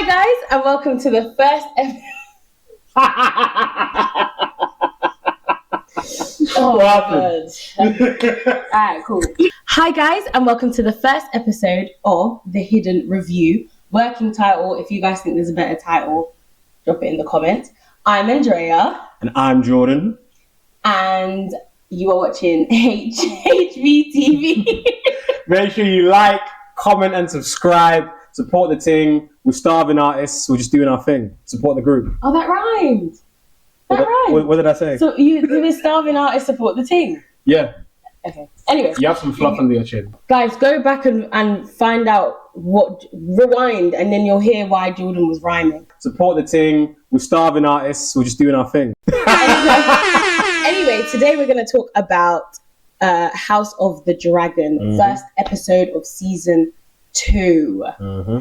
Hi guys, and welcome to the first Oh my god. Alright, cool. Hi guys, and welcome to the first episode of The Hidden Review. Working title, if you guys think there's a better title, drop it in the comments. I'm Andrea. And I'm Jordan. And you are watching HVTV. Make sure you like, comment and subscribe. Support the ting. We're starving artists. We're just doing our thing. Support the group. Oh, that rhymed. What did I say? So you were starving artists, support the ting? Yeah. Okay. Anyway. You have some fluff under your chin. Guys, go back and find out rewind, and then you'll hear why Jordan was rhyming. Support the ting. We're starving artists. We're just doing our thing. Anyway, today we're going to talk about House of the Dragon, first episode of season 2. Mm-hmm.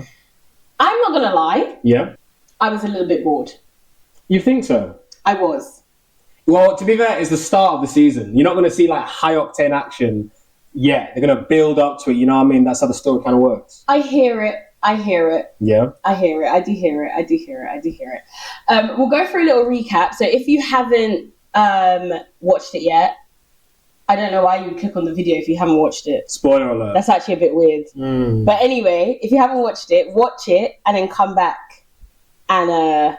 I'm not going to lie. Yeah. I was a little bit bored. You think so? I was. Well, to be fair, it's the start of the season. You're not going to see like high octane action yet. They're going to build up to it. You know what I mean? That's how the story kind of works. I hear it. Yeah. I hear it. I do hear it. We'll go for a little recap. So if you haven't watched it yet, I don't know why you would click on the video if you haven't watched it. Spoiler alert. That's actually a bit weird. But anyway, if you haven't watched it, watch it and then come back and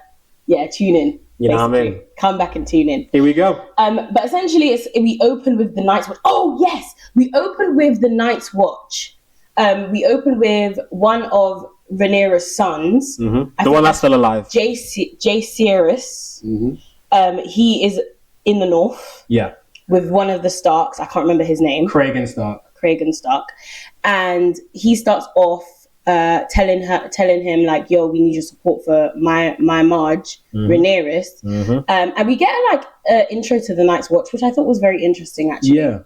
tune in. You know what I mean? Come back and tune in. Here we go. But essentially, we open with the Night's Watch. Oh yes, we open with the Night's Watch. We open with one of Rhaenyra's sons. Mm-hmm. The one that's still alive. Jaehaerys. Mm-hmm. He is in the north. Yeah. With one of the Starks. I can't remember his name. Cragen Stark. And he starts off telling him like, yo, we need your support for my Marge, Rhaenyra. And we get an intro to the Night's Watch, which I thought was very interesting actually. Yeah.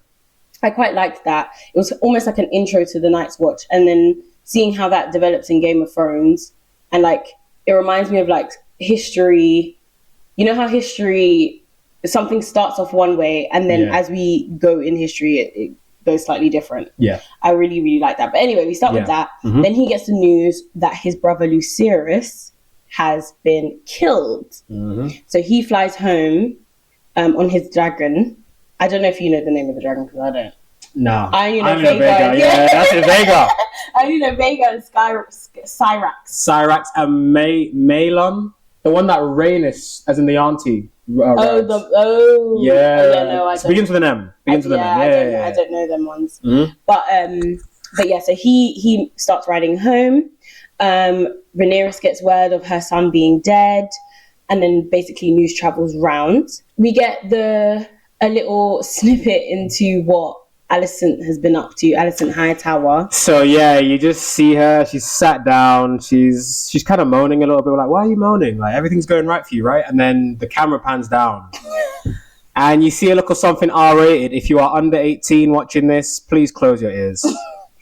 I quite liked that. It was almost like an intro to the Night's Watch, and then seeing how that develops in Game of Thrones, and like it reminds me of like history. You know how history, something starts off one way, and then as we go in history, it goes slightly different. Yeah, I really, really like that. But anyway, we start with that. Mm-hmm. Then he gets the news that his brother Lucerys has been killed. Mm-hmm. So he flies home on his dragon. I don't know if you know the name of the dragon, because I don't. No. I only know Vhagar. Yeah, that's it, Vhagar. I only know Vhagar and Syrax. Syrax and Malon. The one that Rhaenys, as in the auntie. Yeah. Yeah, No, I don't. It begins with an M. I don't know them ones. Mm-hmm. But yeah, so he starts riding home. Rhaenyra gets word of her son being dead, and then basically news travels round. We get a little snippet into what Alicent has been up to, Alicent Hightower. So yeah, you just see her, she's sat down, she's kind of moaning a little bit, like, why are you moaning? Like, everything's going right for you, right? And then the camera pans down. And you see a little something R-rated. If you are under 18 watching this, please close your ears.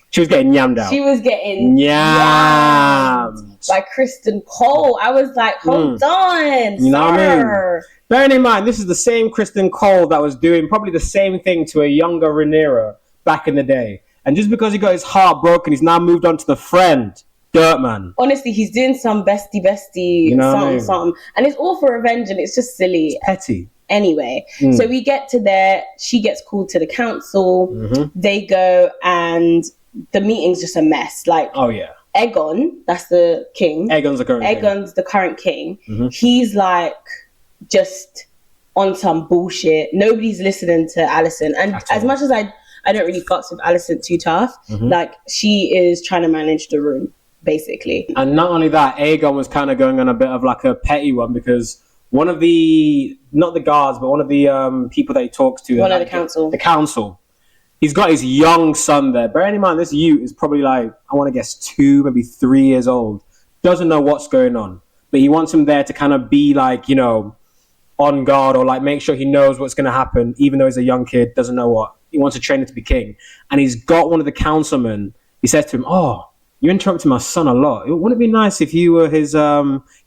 She was getting yammed out. She was getting yammed by Kristen Cole. I was like, hold on, you know what I mean? Bearing in mind, this is the same Kristen Cole that was doing probably the same thing to a younger Rhaenyra back in the day. And just because he got his heart broken, he's now moved on to the friend, Dirtman. Honestly, he's doing some bestie, you know something. And it's all for revenge, and it's just silly. It's petty. Anyway, so we get to there. She gets called to the council. Mm-hmm. They go, and the meeting's just a mess. Like, oh yeah, Aegon, that's the king. Aegon's the current king. Mm-hmm. He's like just on some bullshit. Nobody's listening to Alicent, and as much as I don't really fucks with Alicent too tough. Mm-hmm. Like, she is trying to manage the room basically. And not only that, Aegon was kind of going on a bit of like a petty one, because one of the, not the guards, but one of the people that he talks to, one of the council. He's got his young son there. Bearing in mind, this youth is probably like, I want to guess 2, maybe 3 years old. Doesn't know what's going on. But he wants him there to kind of be like, you know, on guard, or like make sure he knows what's going to happen, even though he's a young kid, doesn't know what. He wants to train him to be king. And he's got one of the councilmen. He says to him, oh, you're interrupting my son a lot. Wouldn't it be nice if you were his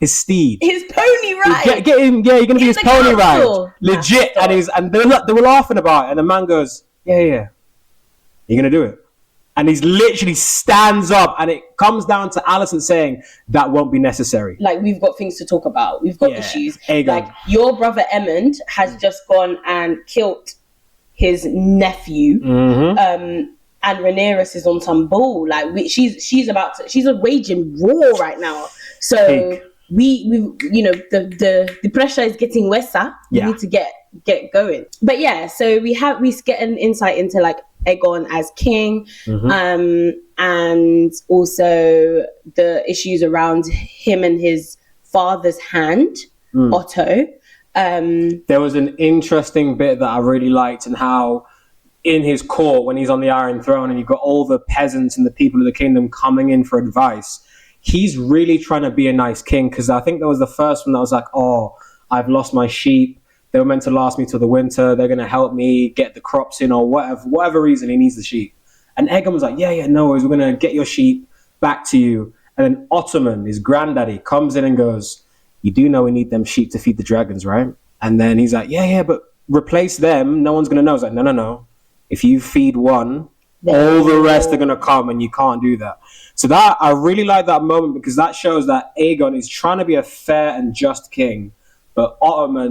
steed? His pony ride. Get him, yeah, you're going to be his pony ride. Legit. And they were laughing about it. And the man goes, yeah. You're going to do it? And he's literally stands up, and it comes down to Alicent saying that won't be necessary. Like, we've got things to talk about. We've got issues. Aegon. Like, your brother Emmond has just gone and killed his nephew. And Rhaenyra is on some bull. Like, she's waging war right now. So we the pressure is getting worse. We need to get going. But yeah, so we get an insight into like Aegon as king, and also the issues around him and his father's hand, Otto. There was an interesting bit that I really liked, and how in his court, when he's on the Iron Throne and you've got all the peasants and the people of the kingdom coming in for advice, he's really trying to be a nice king, because I think that was the first one that was like, oh, I've lost my sheep. They were meant to last me till the winter. They're going to help me get the crops in, or whatever reason he needs the sheep. And Aegon was like, yeah, no worries. We're going to get your sheep back to you. And then Ottoman, his granddaddy, comes in and goes, you do know we need them sheep to feed the dragons, right? And then he's like, yeah, but replace them. No one's going to know. It's like, no. If you feed one, all the rest are going to come, and you can't do that. So that, I really like that moment, because that shows that Aegon is trying to be a fair and just king. But Otto,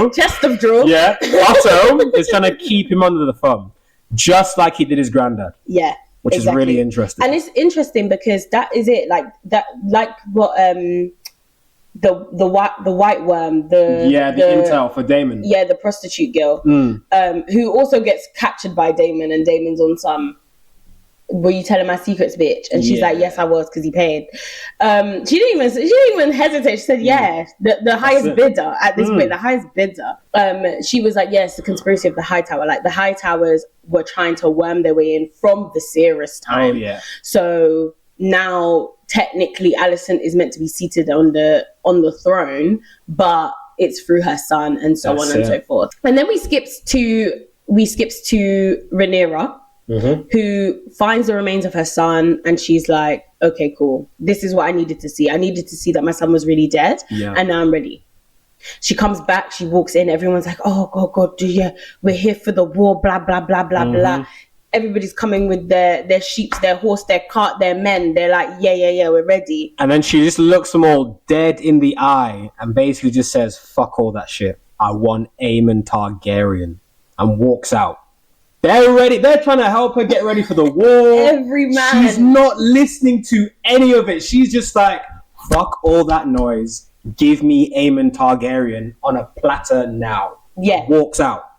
chest of draw. Yeah, Otto is trying to keep him under the thumb, just like he did his granddad. Yeah, which is really interesting. And it's interesting because that is it, like that, like what the white worm, the intel for Daemon. Yeah, the prostitute girl, who also gets captured by Daemon, and Daemon's on some, were you telling my secrets, bitch? And she's like, yes, I was, because he paid. She didn't even hesitate. She said, yeah, the highest bidder at this point, the highest bidder. She was like, yes, the conspiracy of the High Tower. Like, the High Towers were trying to worm their way in from the Viserys time. Oh, yeah. So now, technically, Alicent is meant to be seated on the throne, but it's through her son, and so on and so forth. And then we skips to Rhaenyra, who finds the remains of her son, and she's like, okay, cool. This is what I needed to see. I needed to see that my son was really dead, and now I'm ready. She comes back, she walks in, everyone's like, oh, God, we're here for the war, blah, blah, blah, blah, blah. Everybody's coming with their sheep, their horse, their cart, their men. They're like, yeah, we're ready. And then she just looks them all dead in the eye and basically just says, fuck all that shit. I want Aemon Targaryen, and walks out. They're ready. They're trying to help her get ready for the war. Every man. She's not listening to any of it. She's just like, fuck all that noise. Give me Aemon Targaryen on a platter now. Yeah. Walks out.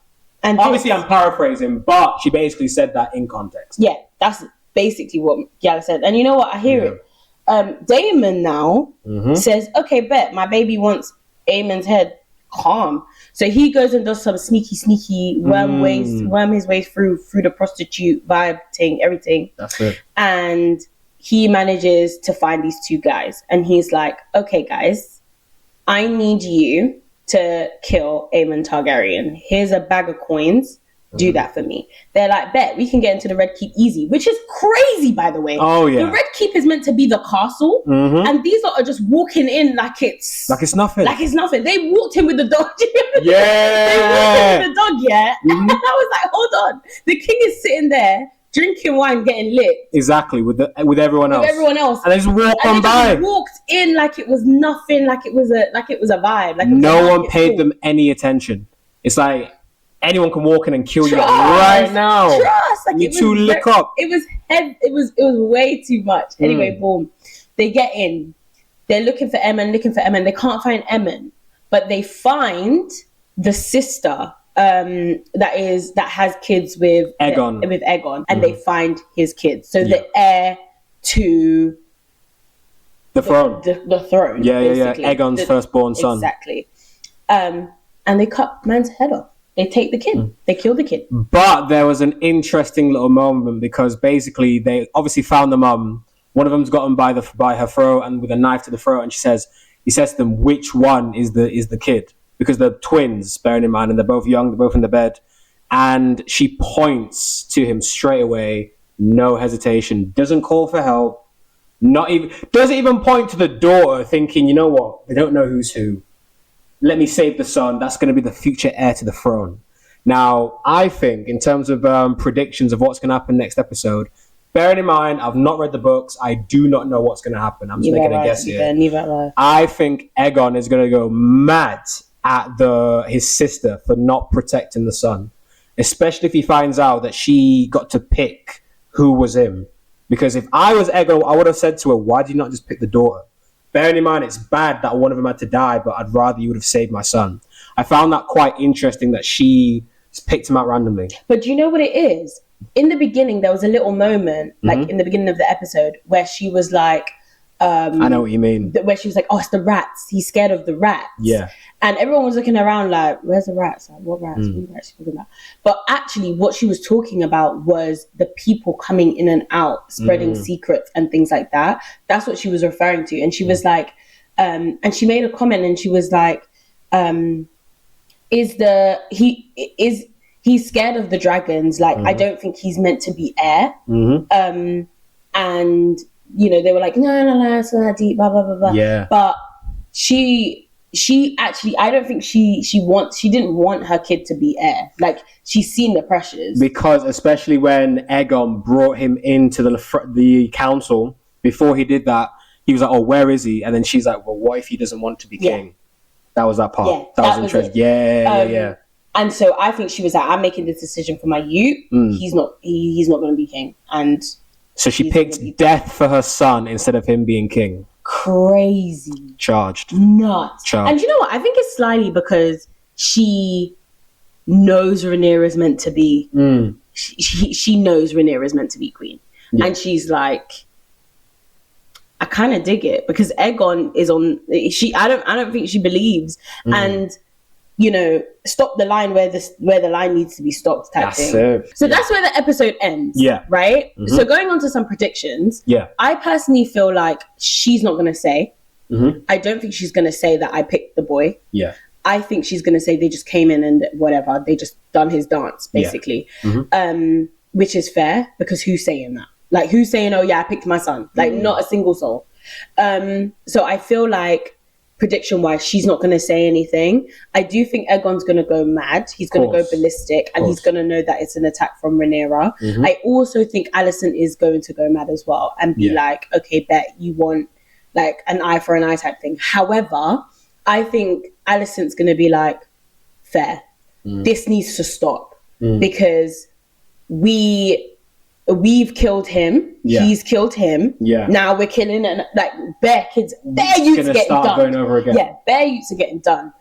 And obviously, I'm paraphrasing, but she basically said that in context. Yeah, that's basically what Giala said. And you know what? I hear it. Daemon now says, okay, bet, my baby wants Aemon's head. Calm. So he goes and does some sneaky worm his way through the prostitute vibe thing, everything. That's it. And he manages to find these two guys. And he's like, okay, guys, I need you to kill Aemon Targaryen. Here's a bag of coins. Do that for me. They're like, bet, we can get into the Red Keep easy, which is crazy, by the way. Oh, yeah. The Red Keep is meant to be the castle, and these are just walking in like it's nothing. Like it's nothing. They walked in with the dog. Yeah. They walked in with the dog, yeah. And I was like, hold on. The king is sitting there, drinking wine, getting lit. Exactly, with everyone else. With everyone else. And they just walk on by. They walked in like it was nothing, like it was a vibe. Like no one paid them any attention. It's like, anyone can walk in and kill you right now. Trust, like you two lick up. It was way too much. Anyway, boom. They get in. They're looking for Aemon. They can't find Aemon, but they find the sister that has kids with Aegon, and they find his kids. So the heir to the throne. The throne. Yeah. Aegon's firstborn son. Exactly. And they cut man's head off. They take the kid. They kill the kid. But there was an interesting little moment, because basically they obviously found the mum. One of them's gotten by her throat and with a knife to the throat, and he says to them, which one is the kid? Because they're twins, bearing in mind, and they're both young, they're both in the bed. And she points to him straight away, no hesitation, doesn't call for help, doesn't even point to the daughter, thinking, you know what, they don't know who's who. Let me save the son. That's going to be the future heir to the throne. Now, I think in terms of predictions of what's going to happen next episode, bearing in mind, I've not read the books. I do not know what's going to happen. I'm just making a guess here. I think Aegon is going to go mad at his sister for not protecting the son, especially if he finds out that she got to pick who was him. Because if I was Aegon, I would have said to her, why did you not just pick the daughter? Bearing in mind, it's bad that one of them had to die, but I'd rather you would have saved my son. I found that quite interesting that she just picked him out randomly. But do you know what it is? In the beginning, there was a little moment, like in the beginning of the episode, where she was like, I know what you mean. Where she was like, oh, it's the rats. He's scared of the rats. Yeah. And everyone was looking around like, where's the rats? Like, what rats? What rats she talking about? But actually, what she was talking about was the people coming in and out, spreading secrets and things like that. That's what she was referring to. And she was like, and she made a comment and she was like, he's scared of the dragons. Like, I don't think he's meant to be heir. And, you know, they were like, no, it's not that deep, blah, blah, blah, blah. Yeah. But she actually, I don't think she didn't want her kid to be heir. Like, she's seen the pressures. Because especially when Aegon brought him into the council, before he did that, he was like, oh, where is he? And then she's like, well, what if he doesn't want to be king? That was that part. Yeah, that was interesting. Yeah. And so I think she was like, I'm making this decision for my youth. He's not going to be king. And so she picked death for her son instead of him being king. Crazy. Charged. Nuts. Charged. And you know what? I think it's slightly because she knows Rhaenyra's meant to be. She knows Rhaenyra's meant to be queen. Yeah. And she's like, I kind of dig it because Aegon is on. I don't think she believes, and you know, stop the line where the line needs to be stopped. Type thing. So that's where the episode ends. Yeah. Right. So going on to some predictions. Yeah. I personally feel like she's not going to say. I don't think she's going to say that I picked the boy. Yeah. I think she's going to say they just came in and whatever, they just done his dance basically, which is fair because who's saying that? Like, who's saying, oh, yeah, I picked my son? Like, not a single soul. So I feel like, prediction-wise, she's not going to say anything. I do think Aegon's going to go mad. He's going to go ballistic, and he's going to know that it's an attack from Rhaenyra. I also think Alicent is going to go mad as well and be like, okay, bet you want, like, an eye for an eye type thing. However, I think Alicent's going to be like, fair. This needs to stop because we've killed him. He's killed him. Now we're killing and like bare kids, bare youths getting done. Going over again. Yeah, bare youths are getting done.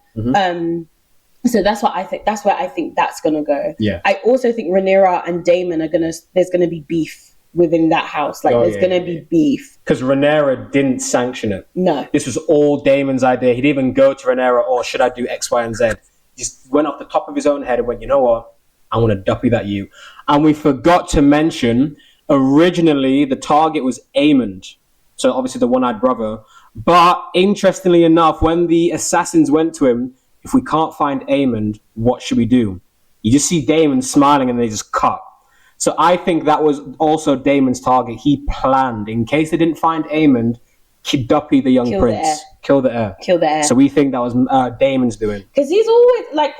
So that's what I think. That's where I think that's gonna go. Yeah. I also think Rhaenyra and Daemon there's gonna be beef within that house. Like there's gonna be beef. Because Rhaenyra didn't sanction it. No. This was all Daemon's idea. He didn't even go to Rhaenyra, or should I do X, Y, and Z? He just went off the top of his own head and went, you know what? I want to duppy that you. And we forgot to mention, originally the target was Aemond. So obviously the one-eyed brother. But interestingly enough, when the assassins went to him, if we can't find Aemond, what should we do? You just see Daemon smiling and they just cut. So I think that was also Daemon's target. He planned, in case they didn't find Aemond, duppy the young prince. Kill the heir. So we think that was Daemon's doing. Because he's always like...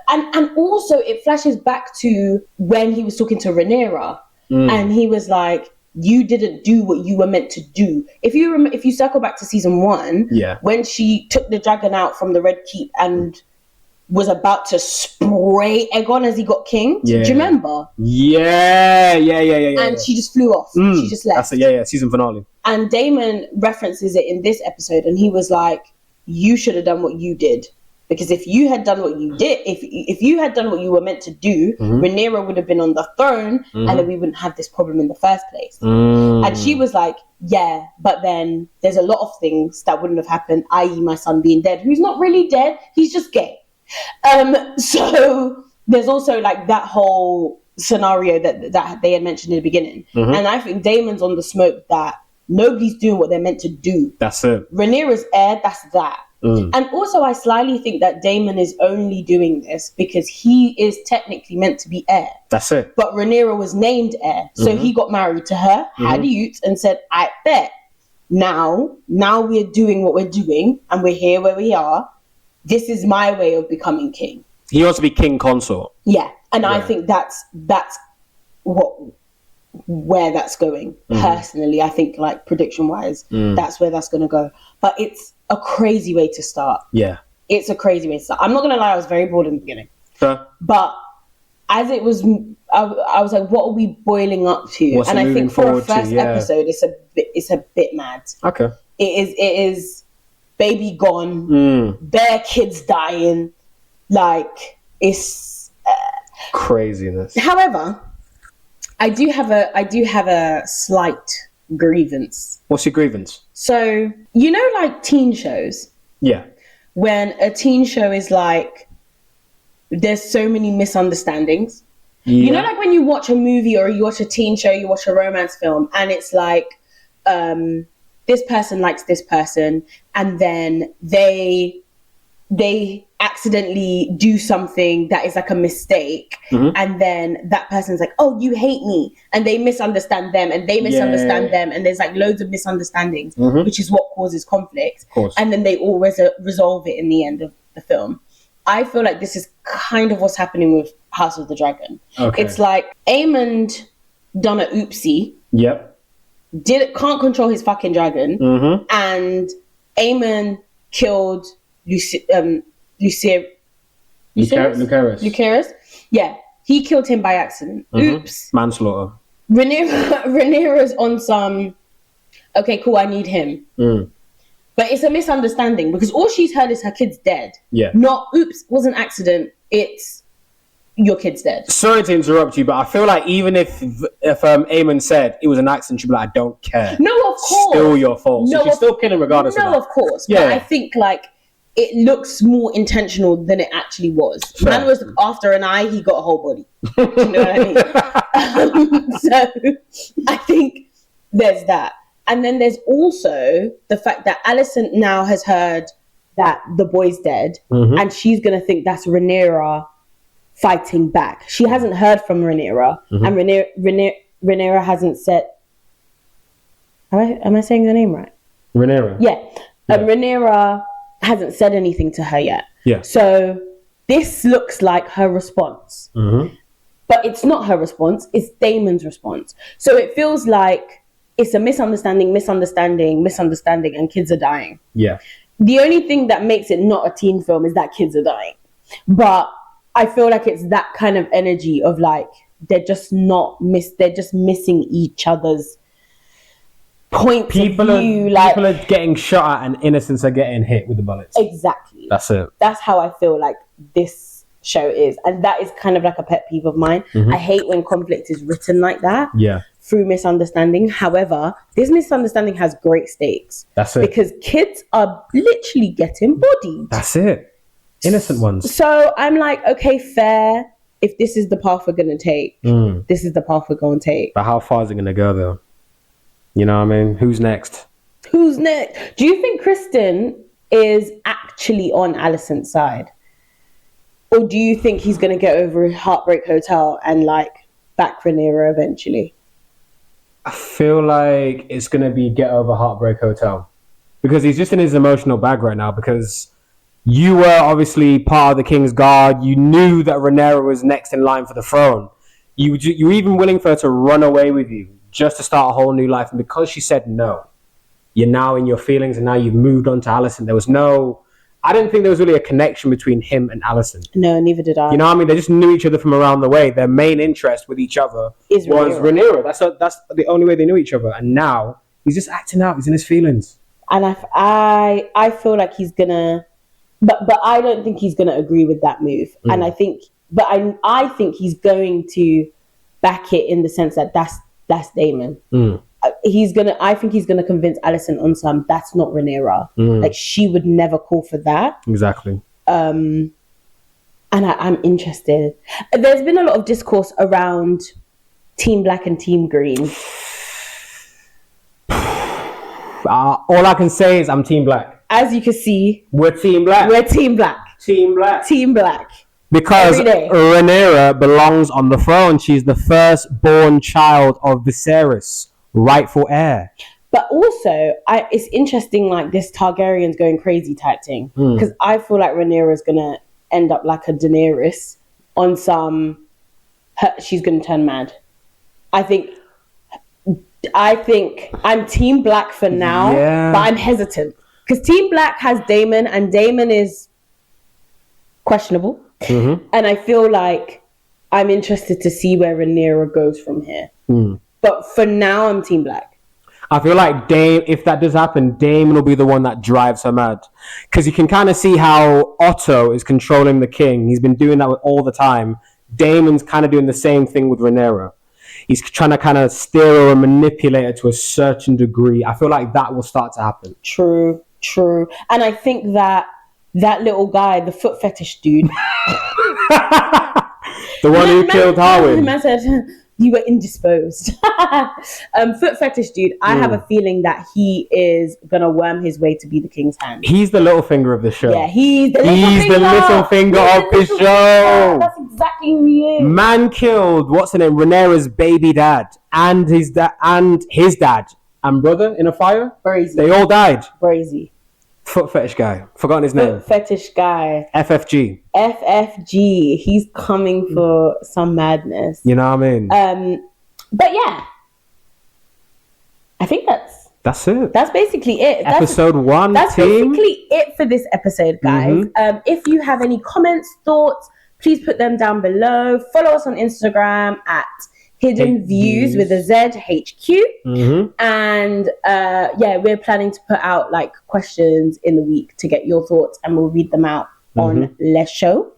And also it flashes back to when he was talking to Rhaenyra and he was like, you didn't do what you were meant to do. If you circle back to season 1, when she took the dragon out from the Red Keep and was about to spray Aegon as he got king. Do you remember? Yeah. And she just flew off. She just left. That's season finale. And Daemon references it in this episode and he was like, you should have done what you did. Because if you had done what you did, if you had done what you were meant to do, Rhaenyra would have been on the throne and then we wouldn't have this problem in the first place. And she was like, yeah, but then there's a lot of things that wouldn't have happened, i.e. my son being dead, who's not really dead, he's just gay. So there's also like that whole scenario that they had mentioned in the beginning. And I think Daemon's on the smoke that nobody's doing what they're meant to do. That's it. Rhaenyra's heir, that's that. And also I slightly think that Daemon is only doing this because he is technically meant to be heir. That's it. But Rhaenyra was named heir. So he got married to her, had youths, and said, I bet. Now we're doing what we're doing and we're here where we are. This is my way of becoming king. He wants to be king consort. Yeah, and I think that's where that's going. Personally, I think like prediction wise, that's where that's going to go. But it's a crazy way to start. Yeah, it's a crazy way to start. I'm not going to lie, I was very bored in the beginning. Sure. But as it was, I was like, what are we boiling up to? What's and I think for a first episode, it's a bit mad. Okay. It is baby gone, bare kids dying, like it's craziness. However, I do have a slight grievance. What's your grievance? So, you know, like teen shows? Yeah. When a teen show is like, there's so many misunderstandings. Yeah. You know, like when you watch a movie or you watch a teen show, you watch a romance film, and it's like, this person likes this person, and then they accidentally do something that is like a mistake, and then that person's like, oh, you hate me, and they misunderstand them, and they misunderstand them, and there's like loads of misunderstandings, which is what causes conflict, and then they all resolve it in the end of the film. I feel like this is kind of what's happening with House of the Dragon. Okay. It's like Aemond done a oopsie. Yep. Can't control his fucking dragon, and Aemond killed Lucerys. Yeah, he killed him by accident. Oops. Manslaughter. Rhaenyra's on some, okay, cool, I need him. But it's a misunderstanding because all she's heard is her kid's dead. Yeah. Not, oops, was an accident. It's your kid's dead. Sorry to interrupt you, but I feel like even if Aemond said it was an accident, she'd be like, I don't care. No, of course. Still your fault. So she's still killing regardless of that. No, of course. Yeah. But I think like it looks more intentional than it actually was. Fair. Man was after an eye, he got a whole body. Do you know what I mean? So I think there's that. And then there's also the fact that Alicent now has heard that the boy's dead, and she's going to think that's Rhaenyra fighting back. She hasn't heard from Rhaenyra, and Rhaenyra hasn't said... Am I saying her name right? Rhaenyra. Yeah. Rhaenyra hasn't said anything to her yet. Yeah. So this looks like her response. But it's not her response, it's Daemon's response. So it feels like it's a misunderstanding, and kids are dying. Yeah. The only thing that makes it not a teen film is that kids are dying. But I feel like it's that kind of energy of like, they're just missing each other's points of view. People are getting shot at and innocents are getting hit with the bullets. Exactly. That's it. That's how I feel like this show is. And that is kind of like a pet peeve of mine. I hate when conflict is written like that. Yeah. Through misunderstanding. However, this misunderstanding has great stakes. That's it. Because kids are literally getting bodied. That's it. Innocent ones. So I'm like, okay, fair. If this is the path we're going to take, this is the path we're going to take. But how far is it going to go, though? You know what I mean? Who's next? Who's next? Do you think Kristen is actually on Alicent's side? Or do you think he's going to get over Heartbreak Hotel and like back Rhaenyra eventually? I feel like it's going to be get over Heartbreak Hotel. Because he's just in his emotional bag right now. Because you were obviously part of the King's Guard. You knew that Rhaenyra was next in line for the throne. You were even willing for her to run away with you just to start a whole new life. And because she said no, you're now in your feelings and now you've moved on to Alicent. I didn't think there was really a connection between him and Alicent. No, neither did I. You know what I mean? They just knew each other from around the way. Their main interest with each other was Rhaenyra. That's the only way they knew each other. And now he's just acting out. He's in his feelings. And I feel like he's gonna, but I don't think he's gonna agree with that move. And I think he's going to back it in the sense that that's Daemon. I think he's gonna convince Alicent on some. That's not Rhaenyra. Like she would never call for that. Exactly. And I'm interested. There's been a lot of discourse around Team Black and Team Green. All I can say is I'm Team Black. As you can see, we're Team Black. We're Team Black. Team Black. Team Black. Because Rhaenyra belongs on the throne. She's the firstborn child of Viserys, rightful heir. But also, it's interesting, like this Targaryen's going crazy type thing. Because I feel like Rhaenyra's gonna end up like a Daenerys on some, she's going to turn mad. I think I'm Team Black for now, but I'm hesitant. Because Team Black has Daemon, and Daemon is questionable. Mm-hmm. And I feel like I'm interested to see where Rhaenyra goes from here. But for now, I'm Team Black. I feel like if that does happen, Daemon will be the one that drives her mad. Because you can kind of see how Otto is controlling the king. He's been doing that all the time. Daemon's kind of doing the same thing with Rhaenyra. He's trying to kind of steer her and manipulate her to a certain degree. I feel like that will start to happen. True. And I think that little guy, the foot fetish dude. The one who killed Harwin. Man said, you were indisposed. Foot fetish dude, I have a feeling that he is going to worm his way to be the king's hand. He's the little finger of the show. Yeah, he's the little finger of the show. That's exactly who he is. Man killed, what's her name, Rhaenyra's baby dad and his dad and brother in a fire. Brazy. They all died. Brazy. Foot fetish guy. Forgotten his name. Foot fetish guy. FFG. He's coming for some madness. You know what I mean? But yeah, I think that's it. That's basically it. Episode 1. That's team. basically it for this episode, guys. If you have any comments, thoughts, please put them down below. Follow us on Instagram at Hidden Views with a Z HQ. And we're planning to put out like questions in the week to get your thoughts, and we'll read them out on Les Show.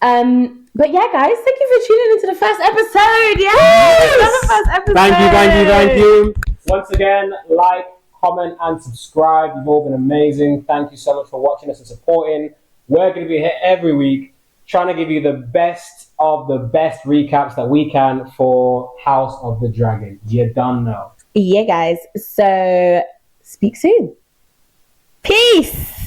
But yeah, guys, thank you for tuning into the first episode. Yes! First episode. Thank you. Once again, like, comment, and subscribe. You've all been amazing. Thank you so much for watching us and supporting. We're going to be here every week, trying to give you the best of the best recaps that we can for House of the Dragon. You done know. Yeah, guys. So, speak soon. Peace.